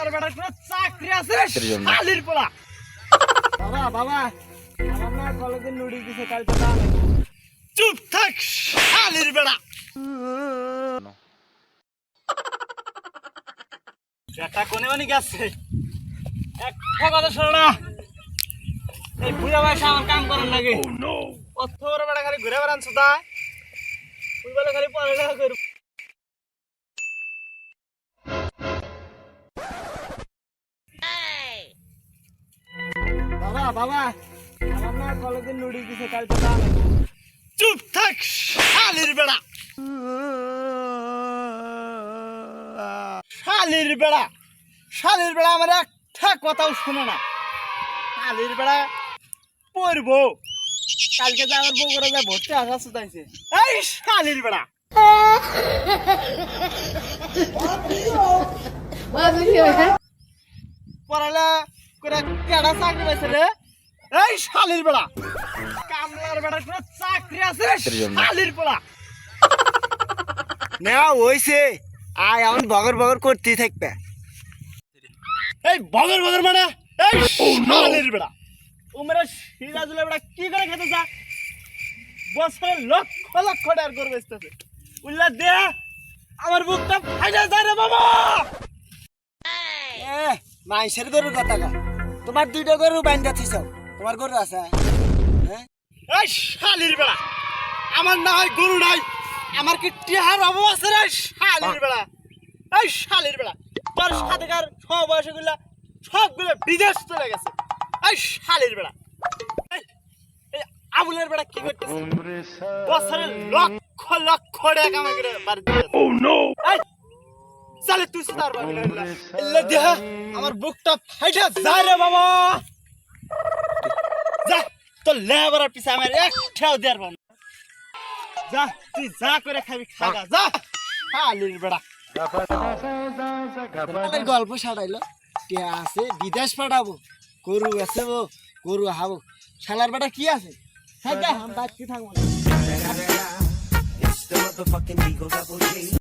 কামলার better কোনো চাকরি আছে শালির পোলা। বাবা বাবা আমার না কলেজে নুডলস দিছে কালকে দাও নাকি। চুপ থাক শালির বেটা। বেটা কোনে মানে গেছে একটা কথা শোনো না, এই বুড়া বয়সে আমার কাম করার লাগে। কত বড় বেটা খালি ঘুরে বেড়ান সুদা, তুই বলে খালি পড়ালেখা করবি। বাবা বাবা আমার না কলেজে নুডলস দিছে কালকে দাও নাকি। চুপ থাক শালির বেড়া। শালির বেড়া শালির বেড়া আমার একটা কথাও শুনে না। শালির বেড়া পড়বো কালকে যে আমার বউ করে ভর্তি আসা সুতাইছে। এই শালির বেড়া পড়ালা করে কেডা চাকরি পাইছে রে। এই শালির বেড়া কামলার বেটার কোনো চাকরি আছে শালির পোলা। নেওয়া হইছে আয় এখন বগর বগর করতেই থাকবে। এই বগর বগর মানে এই শালির বেড়া উমরা সিরাজুলের বেড়া কি করে খেতে যা বছরে লক্ষ লক্ষ টাকার গরু বেচতেছে। উল্লা দে আমার বুকটা ফাইটা যায় রে বাবা। মাইসের গরুর কথা কা, তোমার দুইটা গরু বাইন্দা থিস, তোমার গরু আছে হ্যাঁ। এই শালির বেড়া আমার না হয় গরু নাই, আমার কি টিহার অভাব আছে রে শালির বেড়া। এই শালির বেড়া তোর সাথেকার সব বয়সগুলা সবগুলো বিদেশ চলে গেছে। এই শালির বেড়া এই আবুলের বেড়া কি করতেছে বছরে লক্ষ লক্ষ টাকা কামাই করে বাড়ি দিতেছে। এই চলে তুই সুতার বাড়ি এলে দেহ আমার বুকটা ফাইটা যায় রে বাবা। যা তোর লেবারের পিছে আমার একটাও দেয়ার বাবা। যা তুই যা করে খাবি খাগা যা শালির বেড়া। গল্প সারাইলো কে আছে বিদেশ পাঠাবো, গরু আছে গরু হাবো, শালার বেটা কি আছে থাকবে, আমি বাদ কি থাকবো না।